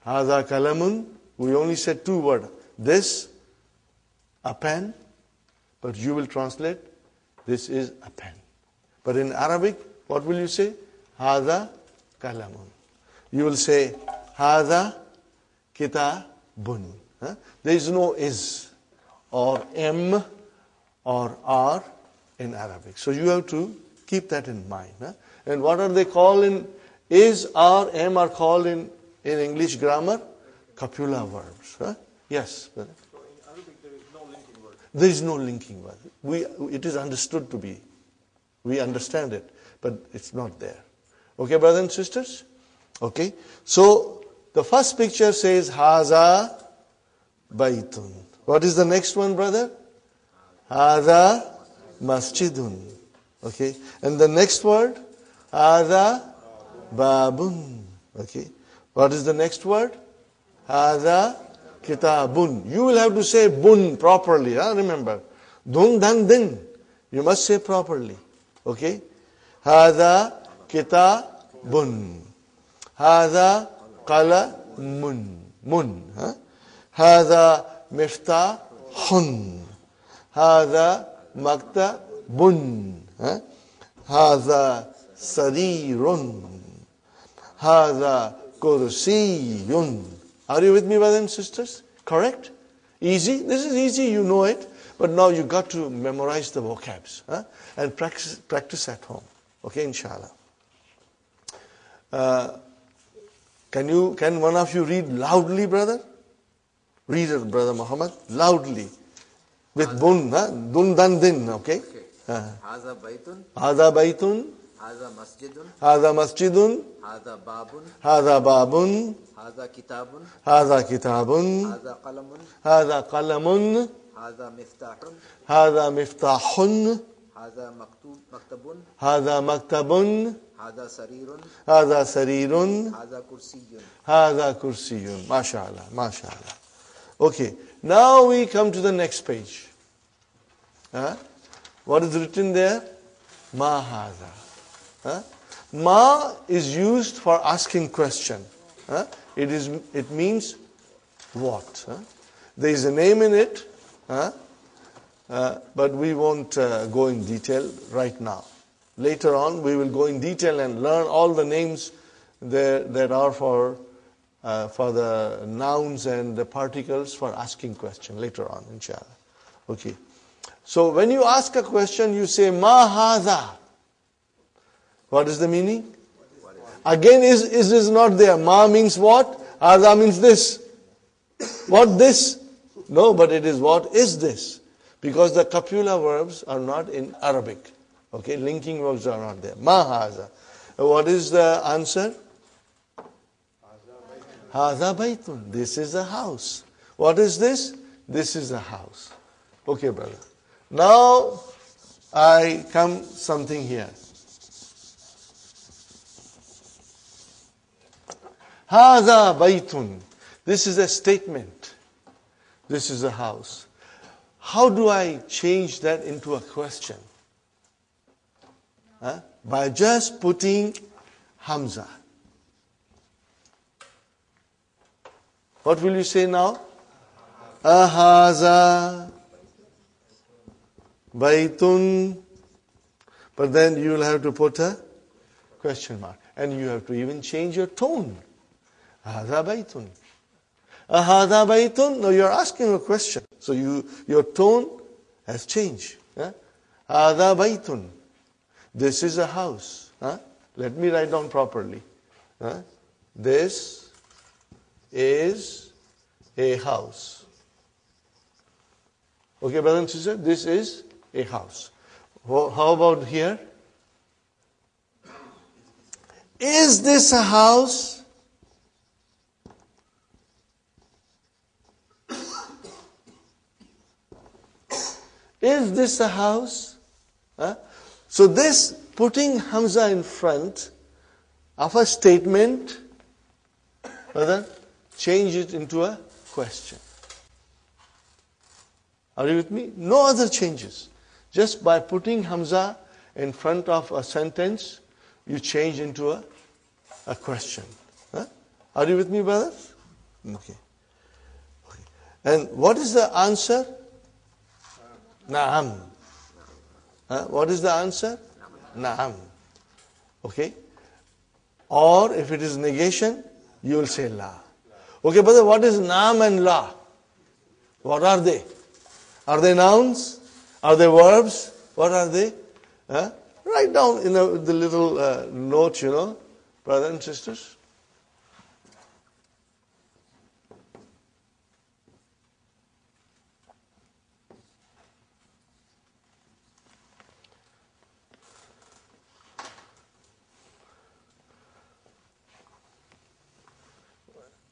Hada kalamun. We only said two words. This, a pen. But you will translate, this is a pen. But in Arabic, what will you say? Hada kalamun. You will say, Hada kitabun. There is no is or am or are in Arabic. So you have to keep that in mind. And what are they called in is, are, am are called in English grammar? Copula verbs. Yes. Brother? So in Arabic there is no linking word. There is no linking word. It is understood to be. We understand it, but it's not there. Okay, brothers and sisters? Okay. So the first picture says Haza Baitun. What is the next one, brother? Haza Masjidun. Okay. And the next word? Haza Babun. Okay. What is the next word? Haza Kitabun. You will have to say bun properly. Remember. Dun dan din. You must say properly. Okay. Haza Kitabun. Haza Qalamun. Mun. Haza Miftahun. Haza Maktabun. Haza Sarirun. Haza Kursiyun. Are you with me, brothers and sisters? Correct? Easy? This is easy, you know it. But now you got to memorize the vocabs and practice at home. Okay, inshallah. Can one of you read loudly, brother? Read it, brother Muhammad, loudly. With bun, dun dan din, okay? Haza baitun. Haza baitun. Haza masjidun. Haza masjidun. Haza babun. Haza babun. Haza kitabun. Haza kitabun. Haza qalamun. Haza qalamun. Haza miftahun. Haza miftahun. Haza maktabun. Haza maktabun. Haza sarirun. Haza sarirun. Haza kursiyun. Haza kursiyun. MashaAllah, MashaAllah. Okay, now we come to the next page. What is written there? Ma haza. Ma is used for asking question. It means what? There is a name in it, but we won't go in detail right now. Later on, we will go in detail and learn all the names that are for the nouns and the particles for asking question later on, inshallah. Okay. So when you ask a question, you say ma hadha. What is the meaning? Again, is not there. Ma means what? Hadha means this. What this? No, but it is what is this? Because the copula verbs are not in Arabic. Okay, linking verbs are not there. Ma hadha. What is the answer? Hadha baitun. This is a house. What is this? This is a house. Okay, brother. Now, I come something here. Hadha baitun. This is a statement. This is a house. How do I change that into a question? By just putting hamza. What will you say now? Ahaza baitun. But then you will have to put a question mark. And you have to even change your tone. Ahaza baitun. Ahaza baitun. Now you are asking a question. So your tone has changed. Ahaza baitun. This is a house. Let me write down properly. This is a house. Okay, brother and sister, this is a house. How about here? Is this a house? Is this a house? So this, putting hamza in front of a statement, brother, change it into a question. Are you with me? No other changes. Just by putting hamza in front of a sentence, you change into a question. Are you with me, brothers? Okay. Okay. And what is the answer? Na'am. What is the answer? Na'am. Okay. Or if it is negation, you will say la. Okay, brother, what is na'am and la? What are they? Are they nouns? Are they verbs? What are they? Write down in the little note, brothers and sisters.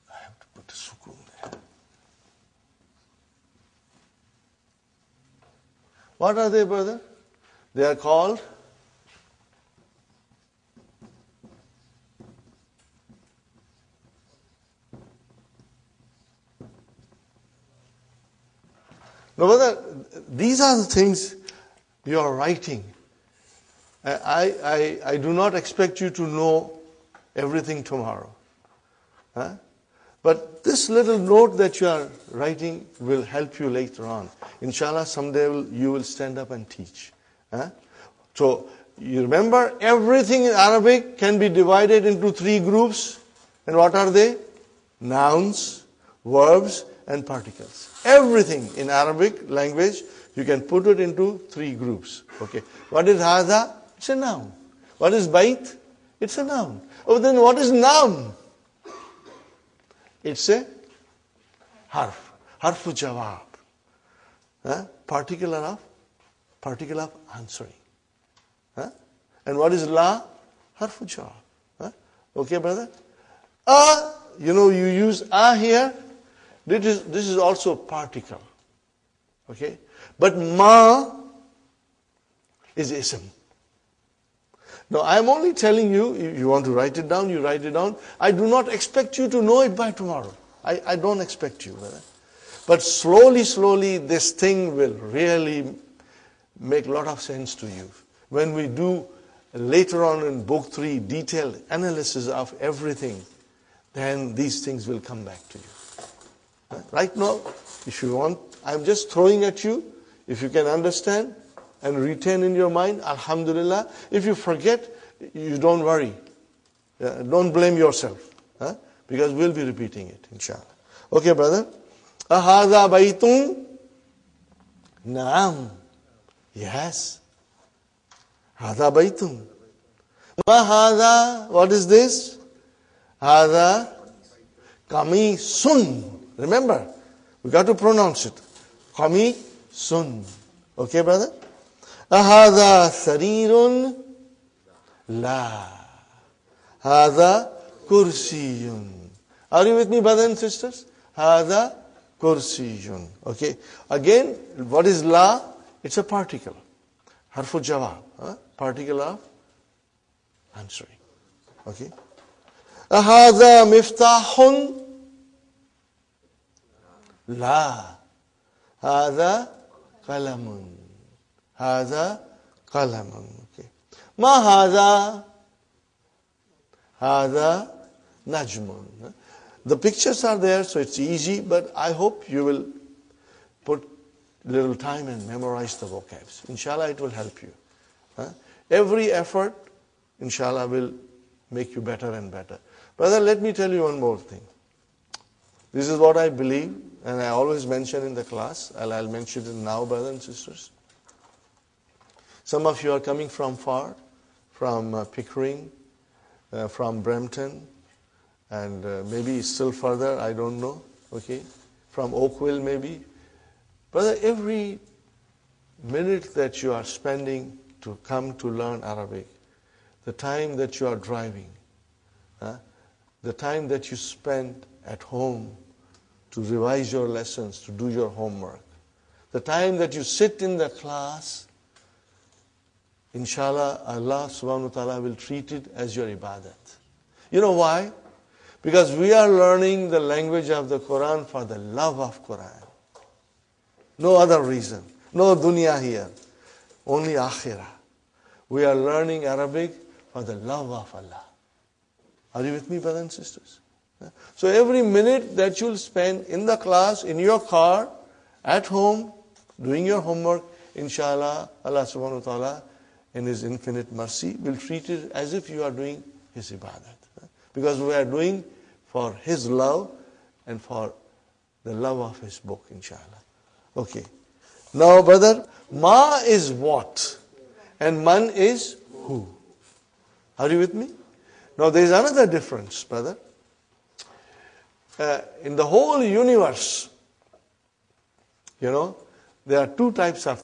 I have to put a sukoon there. What are they, brother? They are called no, brother, these are the things you are writing. I do not expect you to know everything tomorrow. But this little note that you are writing will help you later on. Inshallah, someday you will stand up and teach. So, you remember, everything in Arabic can be divided into 3 groups. And what are they? Nouns, verbs, and particles. Everything in Arabic language, you can put it into 3 groups. Okay. What is hadha? It's a noun. What is bait? It's a noun. Oh, then what is noun? It's a harf. Harfu jawab. Particle of answering. And what is la? Harfu jawab. Okay, brother? You use here. This is also particle. Okay? But ma is ism. Now, I am only telling you, if you want to write it down, you write it down. I do not expect you to know it by tomorrow. I don't expect you, brother. But slowly, this thing will really make a lot of sense to you. When we do later on in Book 3 detailed analysis of everything, then these things will come back to you. Right now, if you want, I'm just throwing at you. If you can understand and retain in your mind, alhamdulillah. If you forget, you don't worry. Don't blame yourself. Because we'll be repeating it, inshallah. Okay, brother? Ahadha baytun? Naam. Yes. Hadha baytun. Ma hadha? What is this? Hadha kamisun. Remember, we got to pronounce it. Kamisun. Okay, brother? Ahadha sarirun? La. Hadha kursiyun. Are you with me, brothers and sisters? Hadha kursiyun. Okay. Again, what is la? It's a particle. Harfu jawab. Particle of answering. Okay. Ahadha miftahun? La. Hadha qalamun. Hadha qalamun. Okay. Ma hadha? Hadha najmun. The pictures are there, so it's easy, but I hope you will put a little time and memorize the vocabs. Inshallah, it will help you. Every effort, inshallah, will make you better and better. Brother, let me tell you one more thing. This is what I believe, and I always mention in the class, and I'll mention it now, brothers and sisters. Some of you are coming from far, from Pickering, from Brampton, and maybe still further, I don't know, okay, from Oakville maybe. Brother, every minute that you are spending to come to learn Arabic, the time that you are driving, the time that you spend at home to revise your lessons, to do your homework, the time that you sit in the class, inshallah, Allah subhanahu wa ta'ala will treat it as your ibadat. You know why? Because we are learning the language of the Quran for the love of Quran. No other reason. No dunya here. Only akhirah. We are learning Arabic for the love of Allah. Are you with me, brothers and sisters? So every minute that you'll spend in the class, in your car, at home, doing your homework, inshallah, Allah subhanahu wa ta'ala, in His infinite mercy, will treat it as if you are doing His ibadat. Because we are doing for His love and for the love of His book, inshallah. Okay. Now, brother, ma is what? And man is who? Are you with me? Now, there is another difference, brother. In the whole universe, there are two types of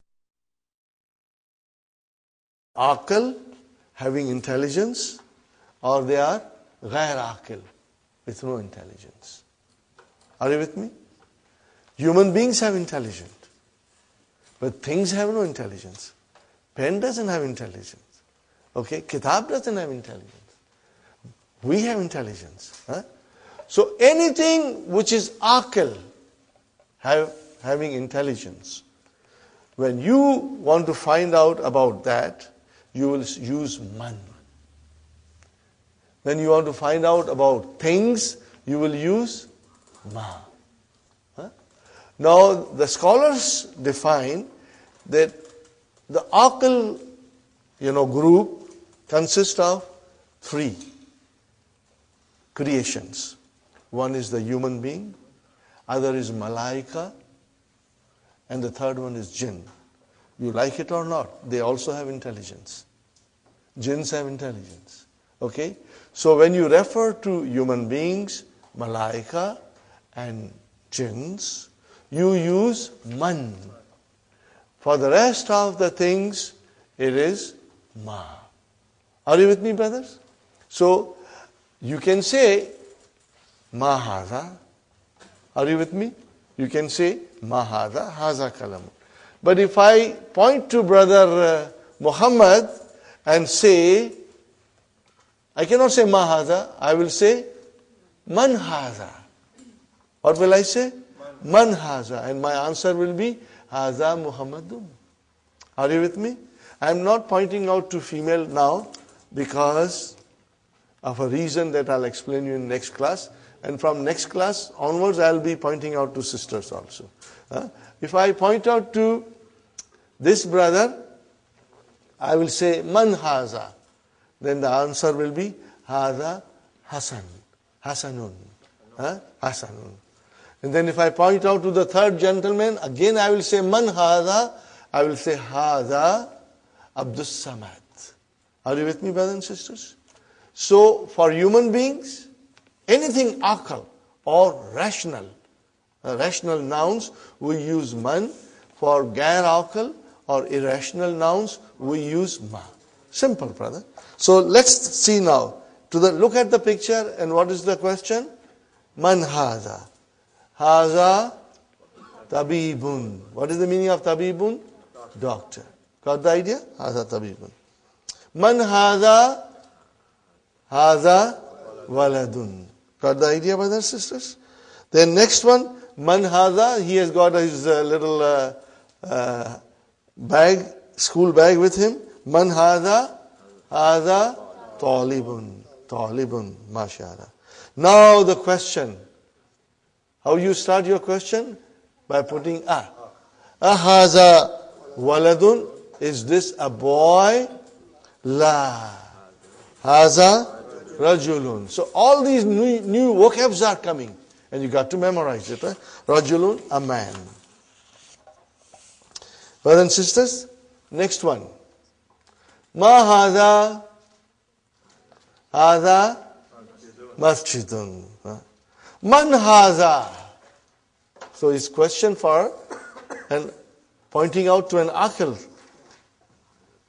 aql, having intelligence, or they are ghair aql, with no intelligence. Are you with me? Human beings have intelligence, but things have no intelligence. Pen doesn't have intelligence. Okay, kitab doesn't have intelligence. We have intelligence. So anything which is aql, having intelligence, when you want to find out about that, you will use man. When you want to find out about things, you will use ma. Now, the scholars define that the aql, group consists of three creations. One is the human being, other is malaika, and the third one is jinn. You like it or not, they also have intelligence. Jinns have intelligence. Okay? So when you refer to human beings, malaika, and jinns, you use man. For the rest of the things, it is ma. Are you with me, brothers? So, you can say, ma hadha. Are you with me? You can say, ma hadha, haza kalam. But if I point to brother Muhammad and say, I cannot say ma hadha, I will say, man hadha. What will I say? Man hadha. And my answer will be, hadha Muhammadun. Are you with me? I am not pointing out to female now because of a reason that I'll explain you in next class. And from next class onwards, I'll be pointing out to sisters also. If I point out to this brother, I will say, man haza. Then the answer will be, haza Hasan. Hasanun. Hasanun. And then if I point out to the third gentleman, again I will say, man haza. I will say, haza Abdur Samad. Are you with me, brothers and sisters? So, for human beings, anything aql or rational nouns, we use man. For gair aql or irrational nouns, we use ma. Simple, brother. So, let's see now. Look at the picture, and what is the question? Man haza. Haza tabibun. What is the meaning of tabibun? Doctor. Got the idea? Haza tabibun. Man haza. Haza waladun. Got the idea, brothers and sisters? Then next one, man haza, he has got his little bag, school bag with him. Man haza, haza talibun. Talibun, mashallah. Now the question. How you start your question? By putting a. Haza waladun. Is this a boy? La. Haza rajulun. So all these new vocabs are coming. And you got to memorize it. Right? Rajulun, a man. Brothers and sisters, next one. Ma haza. Haza masjidun. Man haza. So his question for and pointing out to an aql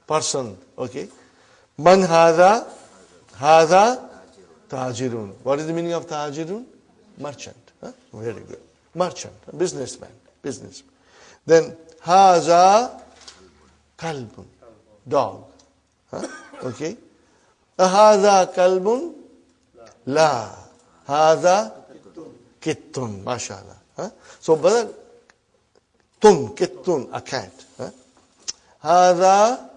person. Okay. Man haza. Haza tajirun. What is the meaning of tajirun? Merchant. Very good. Merchant. Businessman. Then haza kalbun. Dog. Okay. Haza kalbun. La. Haza kittun. Mashallah. So, brother, kittun, a cat. Haza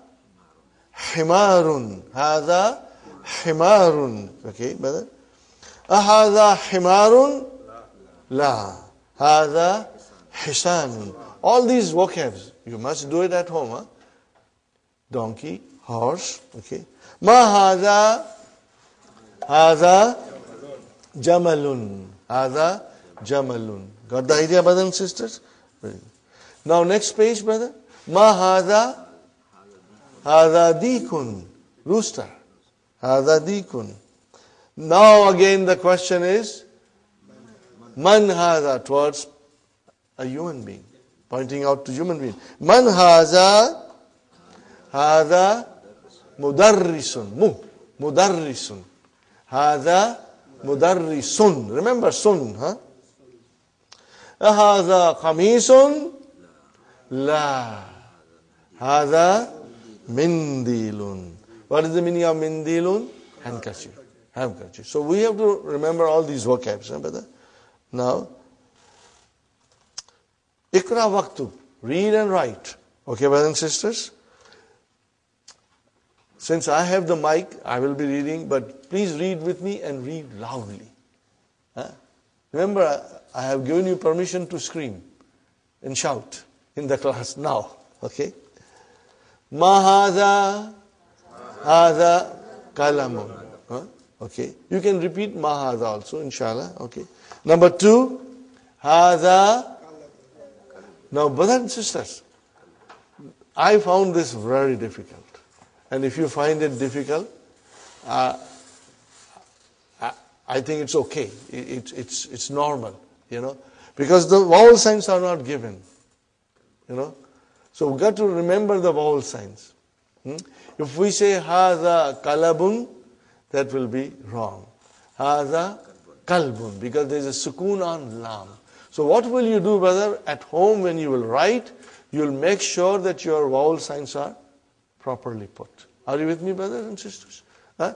himarun. Haza himarun. Okay, brother. Ahadha himarun? La. Hadha hisanun. All these vocabs, you must do it at home. Huh? Donkey, horse, okay. Ma hadha? Hadha jamalun. Hadha jamalun. Got the idea, brothers and sisters? Very good. Now next page, brother. Ma hadha? Hadha dikun. Rooster. Hadha dikun. Now again the question is, man hadha, towards a human being. Pointing out to human being. Man hadha? Hadha mudarrisun. Mudarrisun. Hadha mudarrisun. Remember sun, huh? Hadha qamisun? La. Hadha mindilun. What is the meaning of mindilun? Handkerchief. Handkerchief. So we have to remember all these vocabs, huh, brother? Now, Iqra waqtu. Read and write. Okay, brothers and sisters? Since I have the mic, I will be reading, but please read with me and read loudly. Huh? Remember, I have given you permission to scream and shout in the class now. Okay? Ma hadha? Hadha kalamun. Huh? Okay. You can repeat ma hadha also, inshallah. Okay. Number 2, hadha. Now, brothers and sisters, I found this very difficult. And if you find it difficult, I think it's okay. It's normal, you know, because the vowel signs are not given, you know. So we've got to remember the vowel signs. If we say hadha kalabun, that will be wrong. Hadha kalbun, because there is a sukoon on lam. So what will you do, brother? At home when you will write, you will make sure that your vowel signs are properly put. Are you with me, brothers and sisters? Huh?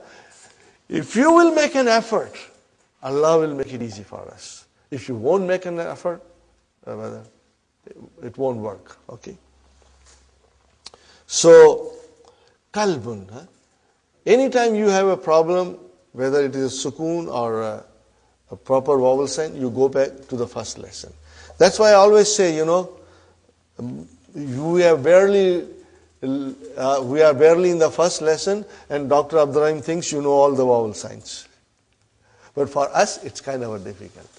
If you will make an effort, Allah will make it easy for us. If you won't make an effort, brother, it won't work. Okay? So, kalbun. Huh? Anytime you have a problem, whether it is a sukoon or a proper vowel sign, you go back to the first lesson. That's why I always say, you know, we are barely in the first lesson, and Dr. Abdur thinks you know all the vowel signs. But for us, it's kind of a difficult.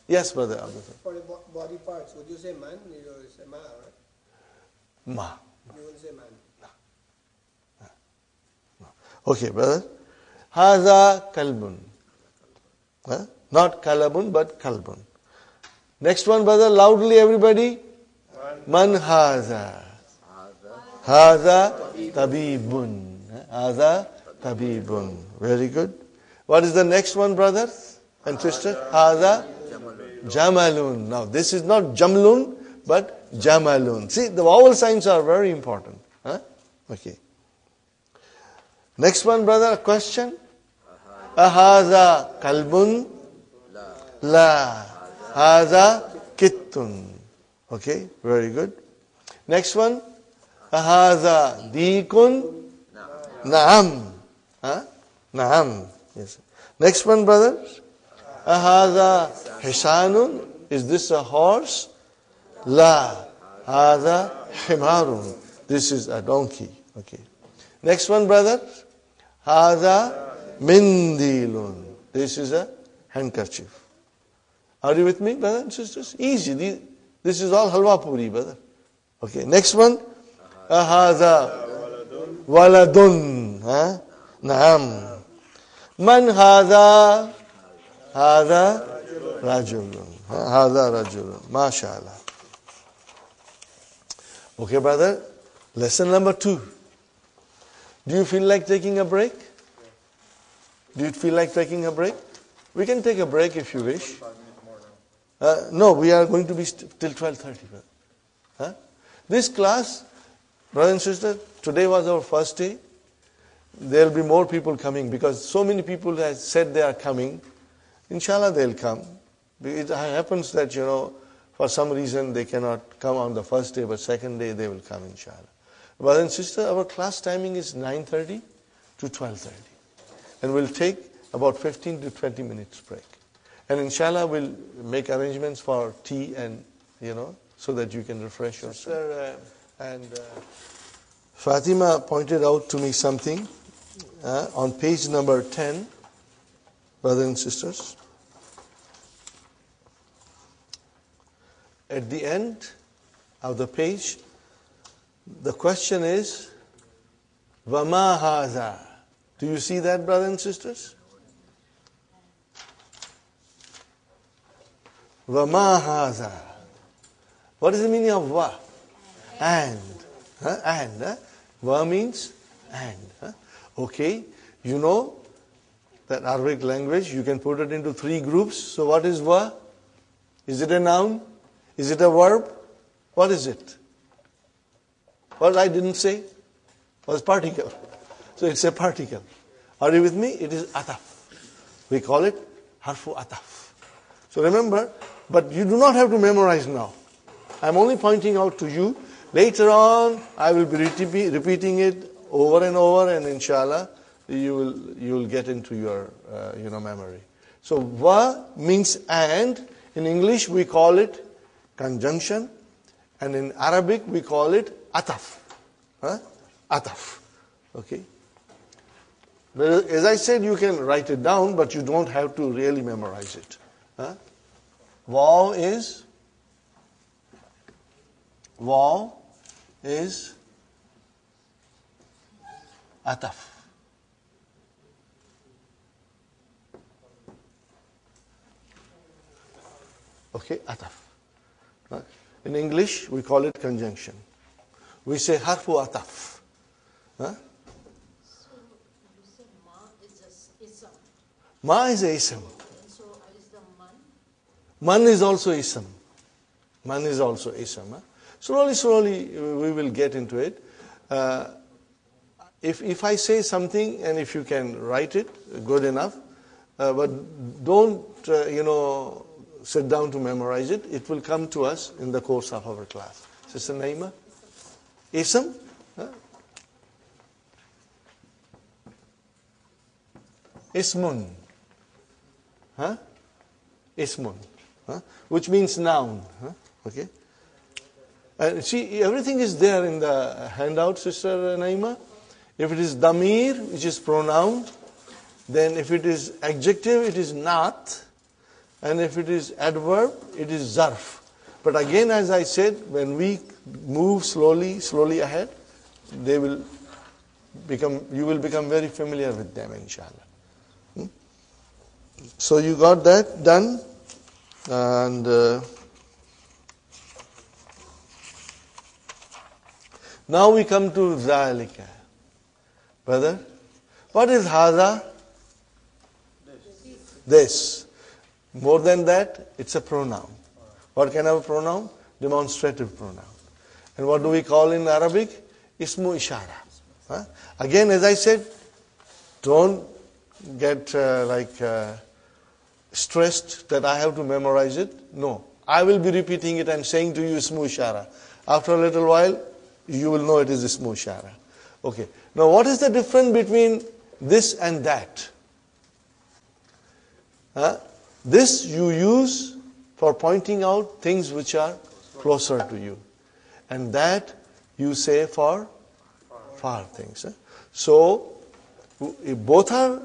Yes, brother Abdur. For the body parts, would you say man? You will say ma, right? Ma. You will say man. Okay, brother. Hadha kalbun. Not kalabun, but kalbun. Next one, brother, loudly everybody. Man hadha. Hadha tabibun. Hadha tabibun. Very good. What is the next one, brothers and sisters? Hadha jamalun. Now, this is not jamlun, but jamalun. See, the vowel signs are very important. Okay. Next one, brother, a question. Ahadha kalbun? La. Hadha kittun. Okay, very good. Next one. Ahadha dikun? Naam. Naam. Yes. Next one, brothers. Ahadha hisanun? Is this a horse? La. Hadha himarun. This is a donkey. Okay. Next one, brothers. Hadha mindilun. This is a handkerchief. Are you with me, brothers and sisters? Easy. This is all halwa puri, brother. Okay. Next one. Hadha waladun. Naam. Man hadha? Hadha rajulun. Hadha rajulun. MashaAllah. Okay, brother. Lesson number 2. Do you feel like taking a break? Do you feel like taking a break? We can take a break if you wish. No, we are going to be till 12:30. This class, brothers and sisters, today was our first day. There will be more people coming because so many people have said they are coming. Inshallah, they'll come. It happens that, you know, for some reason they cannot come on the first day, but second day they will come, inshallah. Brothers and sisters, our class timing is 9:30 to 12:30. And we'll take about 15 to 20 minutes break. And inshallah, we'll make arrangements for tea and, so that you can refresh yourself. And Fatima pointed out to me something on page number 10, brothers and sisters. At the end of the page, the question is, Vama haza. Do you see that, brothers and sisters? Vama haza. What is the meaning of va? And. And. Va means and. Okay. You know that Arabic language, you can put it into 3 groups. So what is va? Is it a noun? Is it a verb? What is it? What I didn't say was particle. So it's a particle. Are you with me? It is ataf. We call it harfu ataf. So remember, but you do not have to memorize now. I'm only pointing out to you. Later on, I will be repeating it over and over, and inshallah, you will get into your memory. So va means and. In English, we call it conjunction, and in Arabic, we call it ataf. Ataf. Okay. But as I said, you can write it down, but you don't have to really memorize it. Waw is ataf. Okay, ataf. In English, we call it conjunction. We say harfu ataf. So you said ma is a ism. Ma is a ism. And so is the man? Man is also ism. Man is also ism. Slowly, we will get into it. If I say something, and if you can write it, good enough. But don't, sit down to memorize it. It will come to us in the course of our class. Sister Naima? Ism? Ismun. Ismun. Which means noun. Okay? And see, everything is there in the handout, Sister Naima. If it is damir, which is pronoun, then if it is adjective, it is not. And if it is adverb, it is zarf. But again, as I said, when we move slowly ahead, you will become very familiar with them, inshallah. So you got that done. And now we come to zalika. Brother, what is hadha? This. More than that, it's a pronoun. What kind of a pronoun? Demonstrative pronoun. And what do we call in Arabic? Ismu ishara. Again, as I said, don't get stressed that I have to memorize it. No. I will be repeating it and saying to you ismu ishara. After a little while, you will know it is ismu ishara. Okay. Now, what is the difference between this and that? This you use for pointing out things which are closer to you. And that you say for far things. So, both are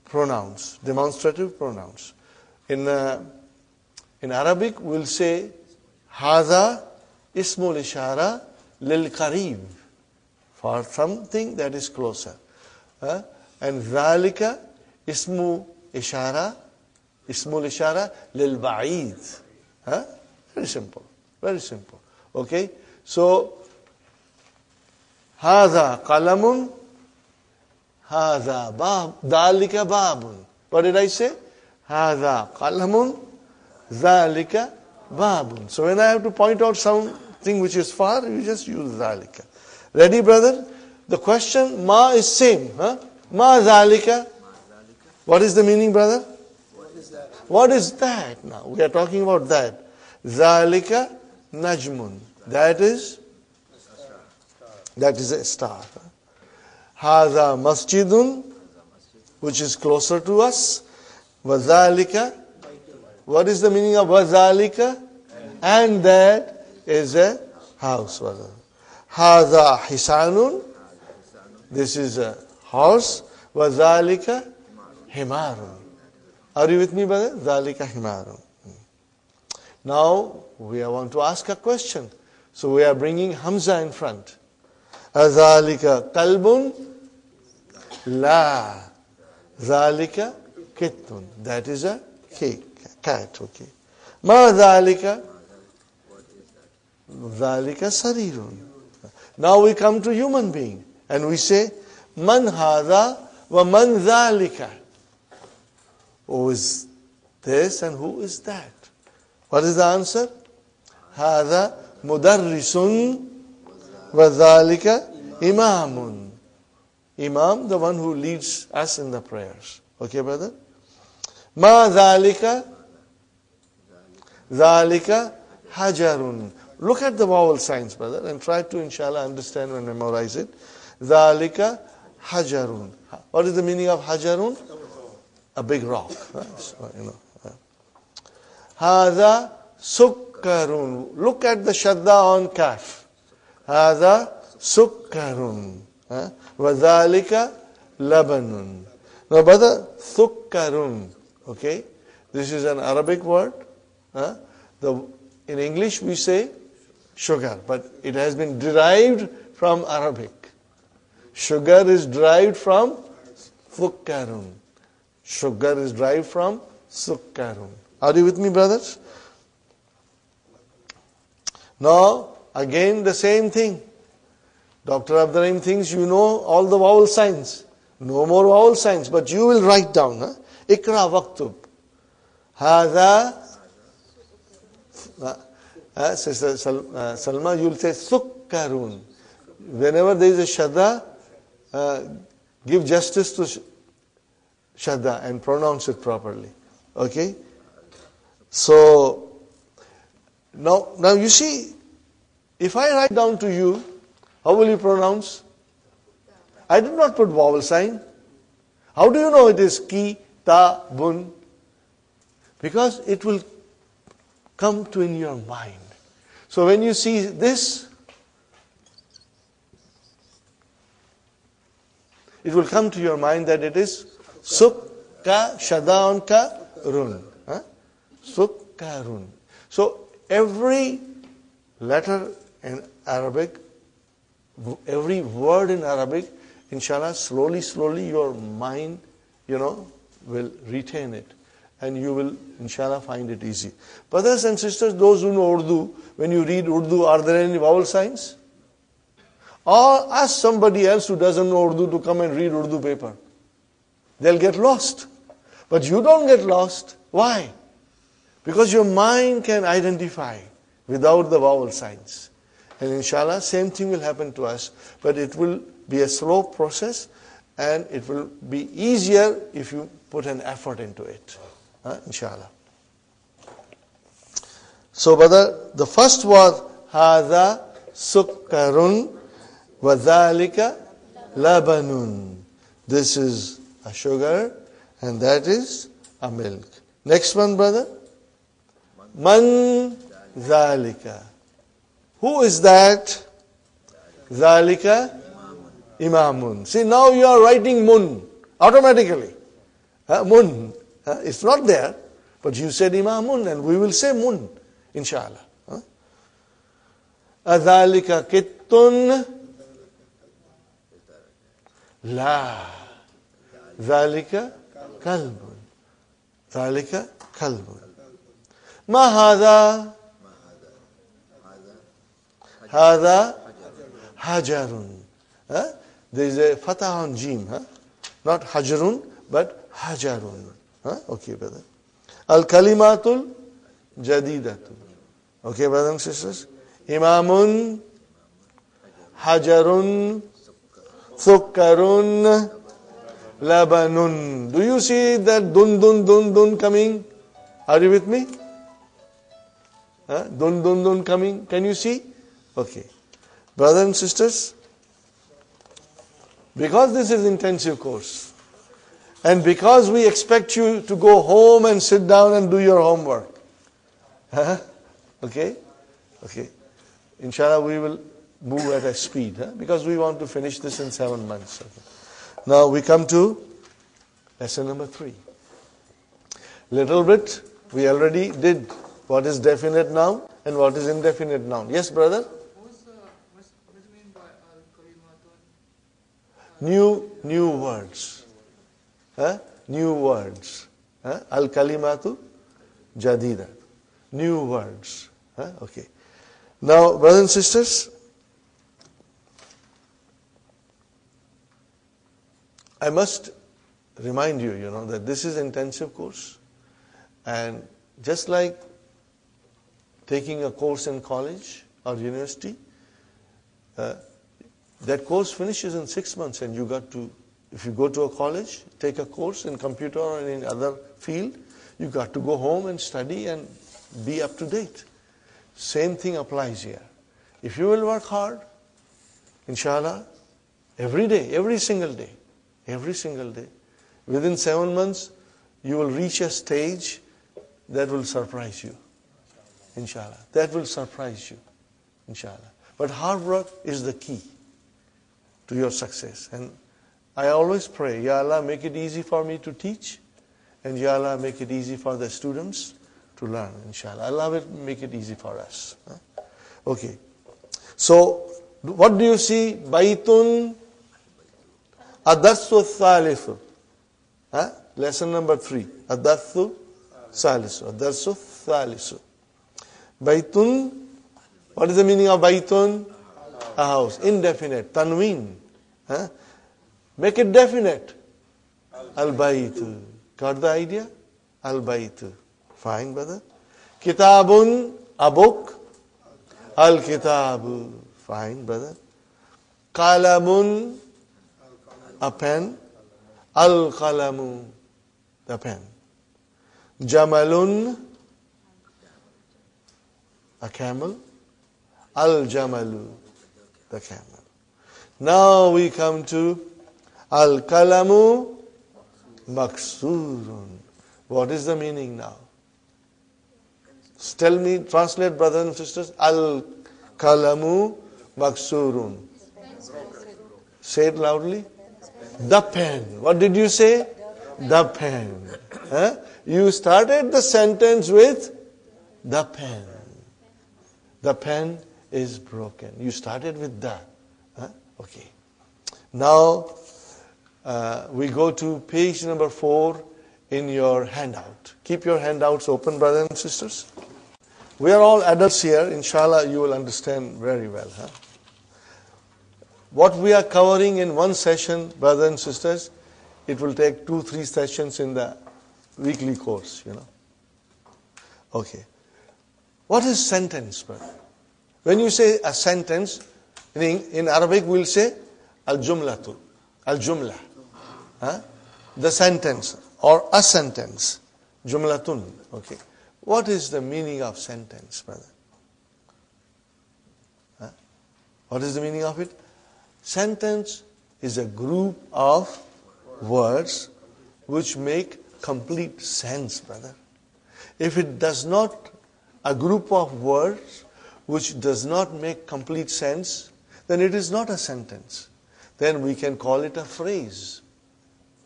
pronouns, demonstrative pronouns. In Arabic, we'll say, Hadha ismul ishara lil qarib, for something that is closer. And Zalika ismu ishara, ismul ishara lil ba'id. Very simple. Very simple. Okay? So, Hadha qalamun, Hadha bab, Dhalika babun. What did I say? Hadha qalamun, Dhalika babun. So when I have to point out something which is far, you just use Dhalika. Ready, brother? The question, ma is same. Ma Dhalika. What is the meaning, brother? What is that? What is that now? We are talking about that. Zalika najmun. That is a star. Hadha masjidun. which is closer to us. وَذَلِكَ. What is the meaning of وَذَلِكَ? And that is a house. هَذَا حِسَانٌ. This is a horse. وَذَلِكَ حِمَارٌ. Are you with me, brother? ذَلِكَ حِمَارٌ. Now, we want to ask a question. So we are bringing Hamza in front. أَذَلِكَ قَلْبٌ. La. Zalika kittun. That is a cat. Okay. Ma zalika. Zalika sarirun. Now we come to human being and we say, Man hadha wa man zalika. Who is this and who is that? What is the answer? Hadha mudarrisun wa zalika imamun. Imam, the one who leads us in the prayers. Okay, brother? Ma dhalika. Dhalika hajarun. Look at the vowel signs, brother, and try to, inshallah, understand and memorize it. Dhalika hajarun. What is the meaning of hajarun? A big rock. So, Hadha sukkarun. Look at the shadda on kaf. Hadha sukkarun. وَذَلِكَ لَبَنٌ. Now, brother, thukkarun. Okay? This is an Arabic word. In English, we say sugar, but it has been derived from Arabic. Sugar is derived from thukkarun. Sugar is derived from sukkarun. Are you with me, brothers? Now, again, the same thing. Dr. Rahim thinks you know all the vowel signs. No more vowel signs, but you will write down. Ikra waktub. Hadha. Sister Salma, you will say sukkarun. Whenever there is a shadda, give justice to shadda and pronounce it properly. Okay? So, now you see, if I write down to you, how will you pronounce? I did not put vowel sign. How do you know it is ki, ta, bun? Because it will come to in your mind. So when you see this, it will come to your mind that it is sukka, shadda ka, run. Sukkarun. So every letter in Arabic, every word in Arabic, inshallah, slowly your mind, will retain it. And you will, inshallah, find it easy. Brothers and sisters, those who know Urdu, when you read Urdu, are there any vowel signs? Or ask somebody else who doesn't know Urdu to come and read Urdu paper. They'll get lost. But you don't get lost. Why? Because your mind can identify without the vowel signs. And inshallah, same thing will happen to us. But it will be a slow process and it will be easier if you put an effort into it. Inshallah. So, brother, the first was Hadha sukkarun wa dhalika labanun. This is a sugar and that is a milk. Next one, brother. Man dhalika. Who is that? Dhalika imamun. See, now you are writing mun automatically. Mun. It's not there, but you said imamun and we will say mun, inshallah. Adhalika kittun. La. Dhalika kalbun. Dhalika kalbun. Ma hadha. Hadha hajarun. There is a fatah on jim. Not hajarun, but hajarun. Okay, brother. Al-kalimatul jadidatul. Okay, brothers and sisters. Imamun, hajarun, thukkarun, labanun. Do you see that dun coming? Are you with me? Dun coming. Can you see? Okay. Brothers and sisters, because this is intensive course, And because we expect you to go home and sit down and do your homework. Huh? Okay? Okay. Inshallah, we will move at a speed, because we want to finish this in 7 months. Okay. Now we come to lesson number 3. Little bit, we already did what is definite noun and what is indefinite noun. Yes, brother? What do you mean by al-kalimatun? New words. New words. Al-kalimatu jadida. New words. Okay. Now, brothers and sisters, I must remind you, that this is intensive course. And just like taking a course in college or university, that course finishes in 6 months, and you got to, if you go to a college, take a course in computer or in other field, you got to go home and study and be up to date. Same thing applies here. If you will work hard, inshallah, every day, every single day, within 7 months, you will reach a stage that will surprise you. Inshallah. That will surprise you. Inshallah. But hard work is the key to your success. And I always pray, Ya Allah, make it easy for me to teach, and Ya Allah, make it easy for the students to learn, inshallah. Allah will make it easy for us. Okay. So, what do you see? Baitun Adathu Thalithu. Lesson number 3. Adathu Salisu. Adathu Thalisu. Baitun, what is the meaning of Baitun? A house. Indefinite. Tanween. Make it definite. Al-Baitu. Got the idea? Al-Baitu. Fine, brother. Kitabun, a book. Al-Kitabu. Fine, brother. Qalamun, a pen. Al-Qalamu, the pen. Jamalun, a camel. Al-Jamalu, the camel. Now we come to Al-Kalamu Maksurun. What is the meaning now? Tell me, translate, brothers and sisters. Al-Kalamu Maksurun. Say it loudly. The pen. What did you say? The pen. You started the sentence with the pen. The pen is broken. You started with the. Okay. Now, we go to page number 4 in your handout. Keep your handouts open, brothers and sisters. We are all adults here. Inshallah, you will understand very well. What we are covering in one session, brothers and sisters, it will take 2-3 sessions in the weekly course, Okay. What is sentence, brother? When you say a sentence, in Arabic we'll say al-jumlatu, al-jumla. The sentence or a sentence. Jumlatun. Okay. What is the meaning of sentence, brother? What is the meaning of it? Sentence is a group of words which make complete sense, brother. If it does not, a group of words which does not make complete sense, then it is not a sentence. Then we can call it a phrase.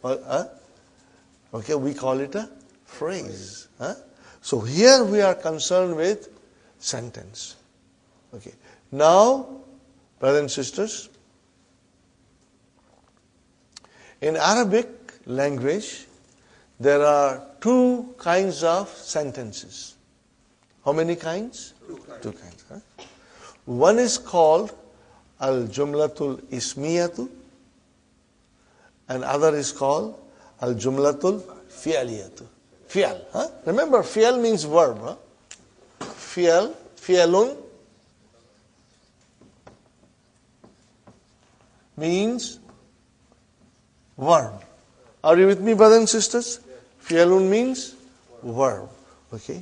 Okay, we call it a phrase. So here we are concerned with sentence. Okay. Now, brothers and sisters, in Arabic language, there are 2 kinds of sentences. How many kinds? 2 kinds. One is called al-jumlatul ismiyatu, and other is called al-jumlatul fi'aliyatu. Fi'al. Remember, fi'al means verb. Fi'al, fi'alun means verb. Are you with me, brothers and sisters? Fi'alun means verb. Okay.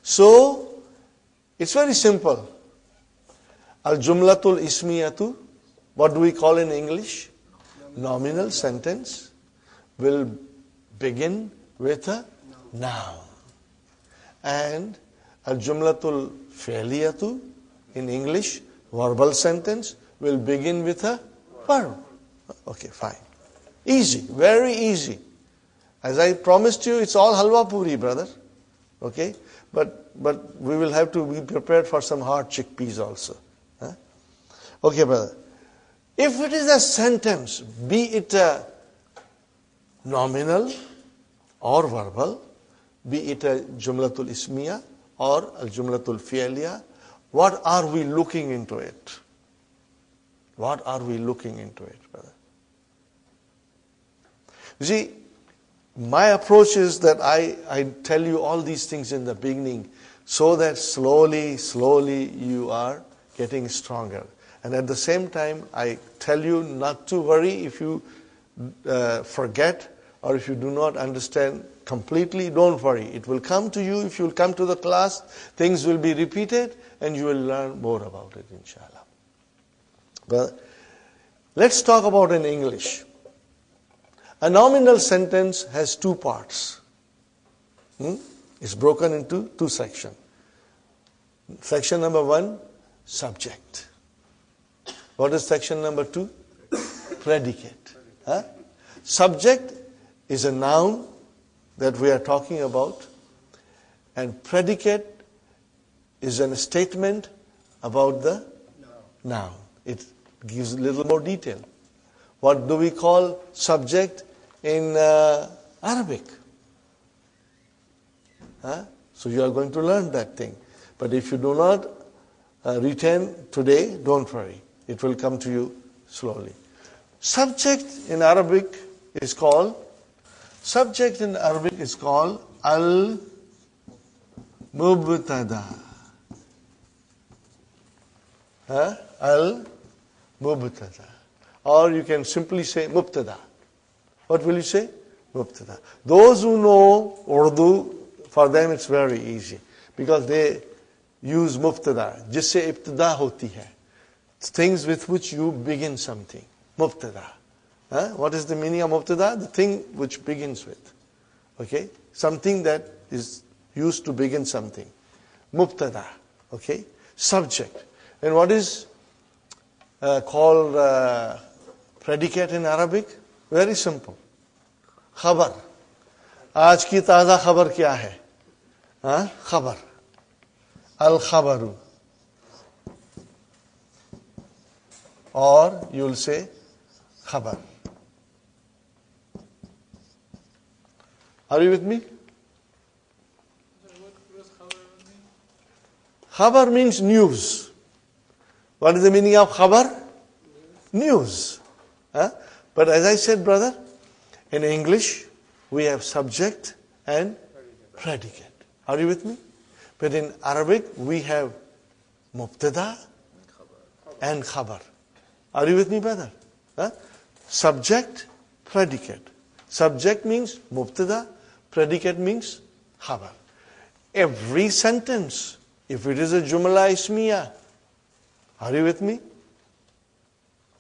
So, it's very simple. Al-jumlatul ismiyatu, what do we call in English? Nominal sentence will begin with a noun. And al-jumlatul fi'liyatu, in English, verbal sentence, will begin with a verb. Okay, fine. Easy, very easy. As I promised you, it's all halwa puri, brother. Okay? But we will have to be prepared for some hard chickpeas also. Huh? Okay, brother. If it is a sentence, be it a nominal or verbal, be it a jumlatul ismiya or a jumlatul fi'liya, what are we looking into it? What are we looking into it, brother? You see, my approach is that I tell you all these things in the beginning so that slowly you are getting stronger. And at the same time, I tell you not to worry if you forget or if you do not understand completely. Don't worry. It will come to you. If you will come to the class, things will be repeated and you will learn more about it, inshallah. But let's talk about in English. A nominal sentence has two parts. It's broken into two sections. Section number 1, subject. What is section number 2? Predicate. Huh? Subject is a noun that we are talking about, and predicate is a statement about the noun. It gives a little more detail. What do we call subject in Arabic? Huh? So you are going to learn that thing. But if you do not retain today, don't worry. It will come to you slowly. Subject in Arabic is called al-mubtada. Al-mubtada. Or you can simply say mubtada. What will you say? Mubtada. Those who know Urdu, for them it's very easy. Because they use mubtada. Jisse ibtada hoti hai. Things with which you begin something. Mubtada. What is the meaning of mubtada? The thing which begins with. Okay? Something that is used to begin something. Mubtada. Okay? Subject. And what is called predicate in Arabic? Very simple. Khabar. Aaj ki taza khabar kya hai? Khabar. Al-khabaru. Or you will say khabar. Are you with me? What does khabar mean? Khabar means news. What is the meaning of khabar? News. But as I said, brother, in English, we have subject and predicate. Are you with me? But in Arabic, we have mubtada and khabar. Are you with me, brother? Subject, predicate. Subject means mubtada, predicate means khabar. Every sentence, if it is a jumla ismiya, are you with me?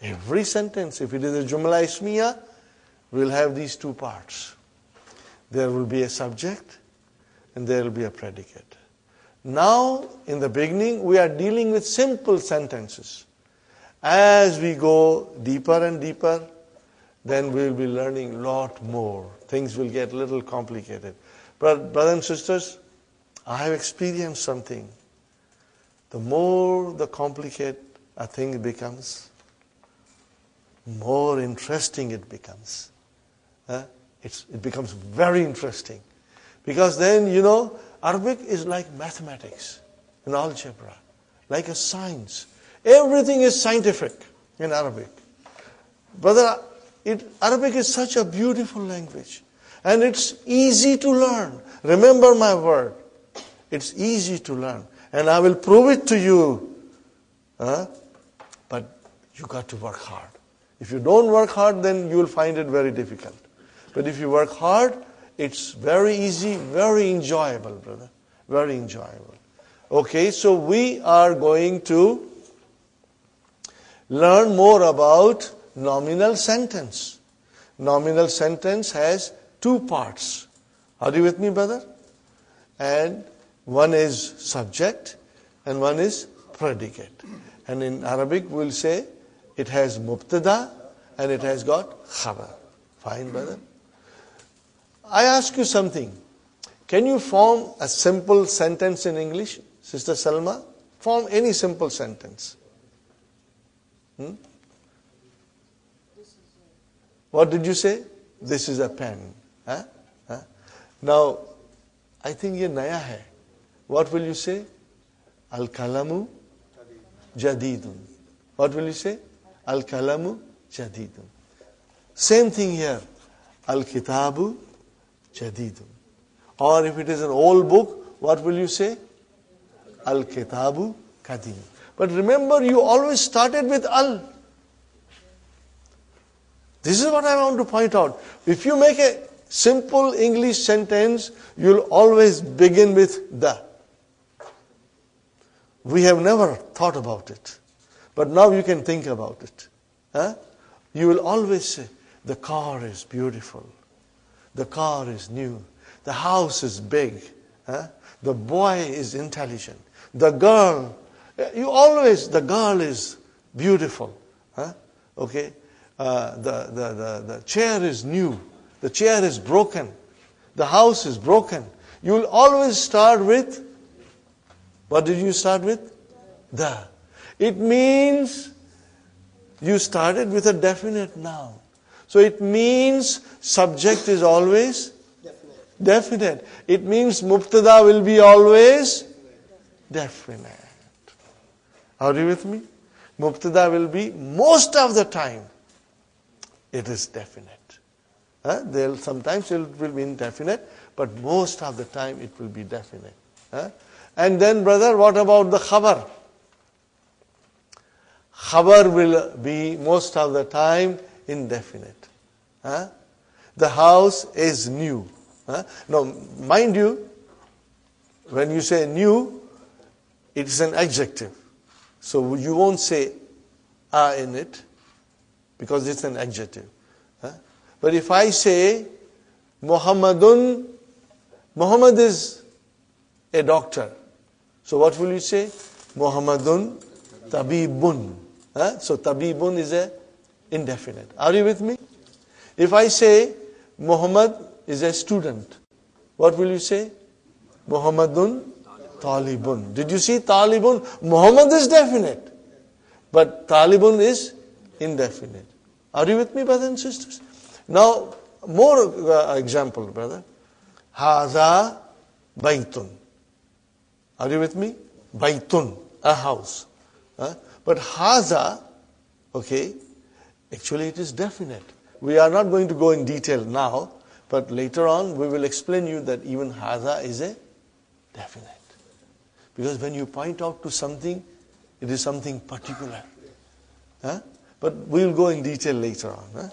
Every sentence, if it is a jumla ismiya, will have these two parts. There will be a subject and there will be a predicate. Now, in the beginning, we are dealing with simple sentences. As we go deeper and deeper, then we will be learning a lot more. Things will get a little complicated. But brothers and sisters, I have experienced something. The more the complicated a thing becomes, more interesting it becomes. It becomes very interesting. Because then, Arabic is like mathematics and algebra, like a science. Everything is scientific in Arabic. Brother, Arabic is such a beautiful language. And it's easy to learn. Remember my word. It's easy to learn. And I will prove it to you. But you got to work hard. If you don't work hard, then you will find it very difficult. But if you work hard, it's very easy, very enjoyable, brother. Very enjoyable. Okay, so we are going to learn more about nominal sentence. Nominal sentence has two parts. Are you with me, brother? And one is subject and one is predicate. And in Arabic we'll say it has mubtada and it has got khabar. Fine, brother? I ask you something. Can you form a simple sentence in English, Sister Salma? Form any simple sentence. What did you say? This is a pen. Huh? Huh? Now, I think ye naya hai. What will you say? Al-kalamu jadidun. What will you say? Al-kalamu jadidun. Same thing here. Al-kitabu jadidun. Or if it is an old book, what will you say? Al-kitabu kadim. But remember, you always started with al. This is what I want to point out. If you make a simple English sentence, you'll always begin with the. We have never thought about it. But now you can think about it. Huh? You will always say, the car is beautiful. The car is new. The house is big. Huh? The boy is intelligent. The girl, the girl is beautiful. Huh? Okay? The chair is new. The chair is broken. The house is broken. You will always start with, what did you start with? The. It means you started with a definite noun. So it means subject is always definite. It means mubtada will be always definite. Are you with me? Mubtada will be most of the time. It is definite. Sometimes it will be indefinite, but most of the time it will be definite. And then, brother, what about the khabar? Khabar will be most of the time indefinite. The house is new. Now, mind you, when you say new, it is an adjective. So you won't say a in it, because it's an adjective. But if I say Muhammad is a doctor. So what will you say? Muhammadun tabibun. So tabibun is a indefinite. Are you with me? If I say Muhammad is a student, what will you say? Muhammadun talibun. Did you see talibun? Muhammad is definite, but talibun is indefinite. Are you with me, brothers and sisters? Now, more example, brother. Haza baytun. Are you with me? Baytun, a house. But haza, okay, actually it is definite. We are not going to go in detail now, but later on we will explain you that even haza is a definite. Because when you point out to something, it is something particular. But we will go in detail later on.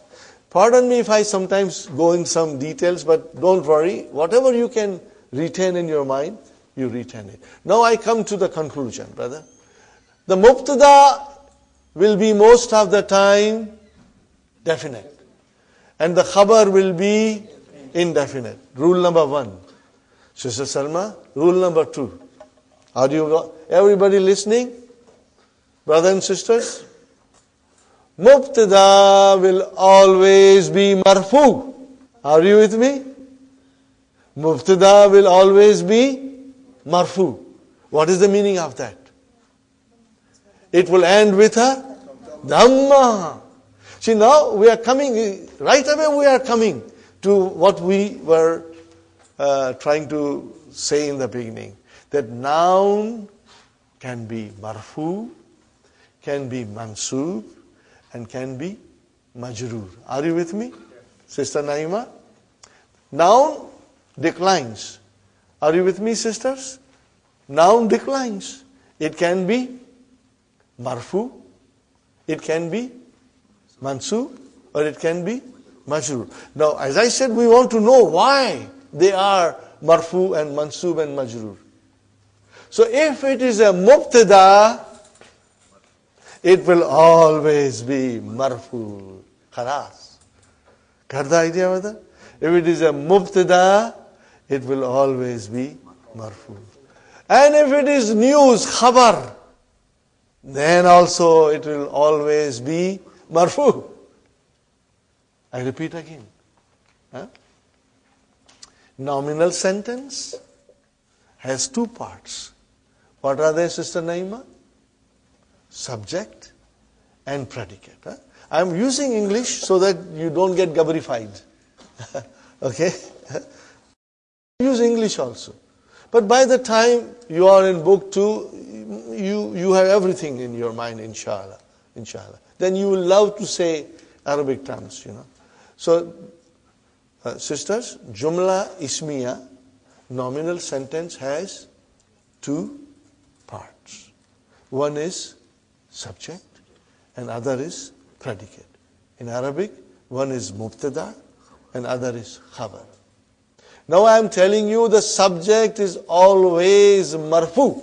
Pardon me if I sometimes go in some details, but don't worry. Whatever you can retain in your mind, you retain it. Now I come to the conclusion, brother. The mubtada will be most of the time definite. And the khabar will be indefinite. Rule number 1. Sister Salma, rule number 2. Are you everybody listening? Brothers and sisters? Mubtada will always be marfu. Are you with me? Mubtada will always be marfu. What is the meaning of that? It will end with a dhamma. See, now we are coming, right away we are coming to what we were trying to say in the beginning. That noun can be marfu, can be mansub, and can be majroor. Are you with me, Sister Naima? Noun declines. Are you with me, sisters? Noun declines. It can be marfu, it can be mansub, or it can be majroor. Now, as I said, we want to know why they are marfu and mansub and majroor. So if it is a mubtada, it will always be marfu. Khalas. Got the idea, brother? If it is a mubtada, it will always be marfu. And if it is news, khabar, then also it will always be marfu. I repeat again. Nominal sentence has two parts. What are they, Sister Naima? Subject and predicate. I am using English so that you don't get gabbarified. Okay? Use English also. But by the time you are in book 2, you have everything in your mind, inshallah. Inshallah. Then you will love to say Arabic terms, So, sisters, Jumla Ismiya, nominal sentence, has two parts. One is subject and other is predicate. In Arabic, one is mubtada and other is khabar. Now I am telling you the subject is always marfu.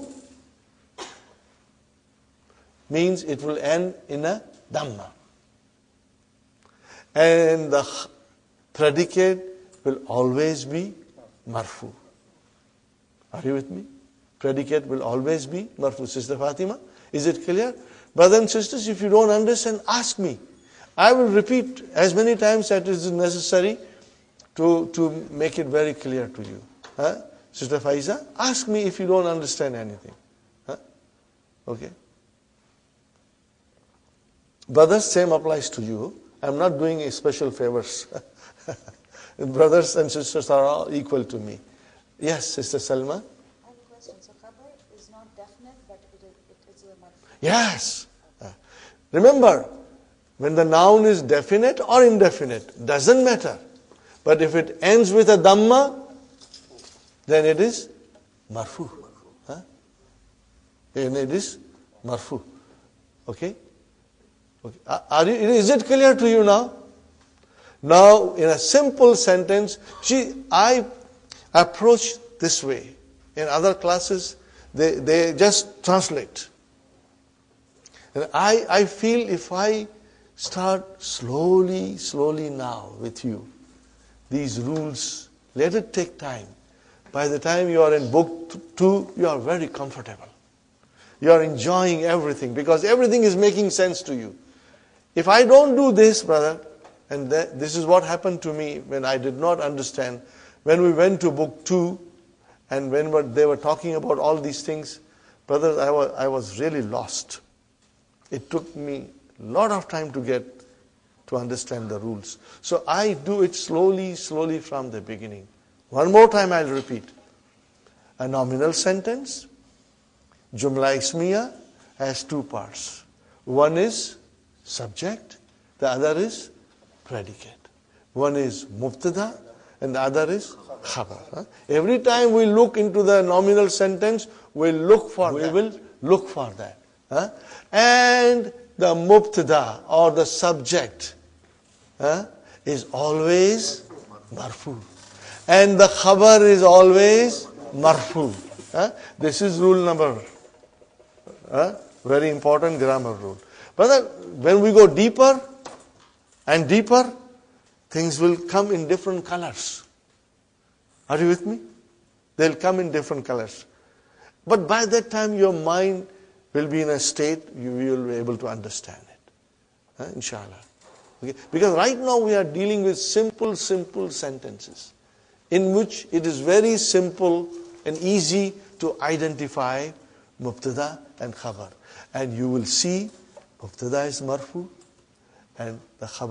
Means it will end in a dhamma. And the predicate will always be marfu. Are you with me? Predicate will always be marfu. Sister Fatima, is it clear? Brothers and sisters, if you don't understand, ask me. I will repeat as many times as is necessary to make it very clear to you. Sister Faiza, ask me if you don't understand anything. Okay. Brothers, same applies to you. I'm not doing a special favors. Brothers and sisters are all equal to me. Yes, Sister Salma? I have a question. So khabar is not definite, but it is a marfu. Yes. Remember, when the noun is definite or indefinite, doesn't matter. But if it ends with a dhamma, then it is marfu. Then it is marfu. Okay? Is it clear to you now? Now, in a simple sentence, I approach this way. In other classes, they just translate. And I feel if I start slowly now with you, these rules, let it take time. By the time you are in book 2, you are very comfortable. You are enjoying everything because everything is making sense to you. If I don't do this, brother, and this is what happened to me when I did not understand, when we went to book 2, and when they were talking about all these things, brothers, I was really lost. It took me a lot of time to understand the rules. So I do it slowly from the beginning. One more time I'll repeat. A nominal sentence, Jumla Ismiya, has two parts. One is subject, the other is predicate. One is mubtada and the other is khabar. Every time we look into the nominal sentence, we will look for that. And the mubtada or the subject is always marfu. And the khabar is always marfu. This is rule number, very important grammar rule. Brother, when we go deeper and deeper, things will come in different colors. Are you with me? They'll come in different colors. But by that time, your mind will be in a state you will be able to understand it. Inshallah. Okay? Because right now we are dealing with simple sentences in which it is very simple and easy to identify mubtada and khabar. And you will see mubtada is marfu and the khabar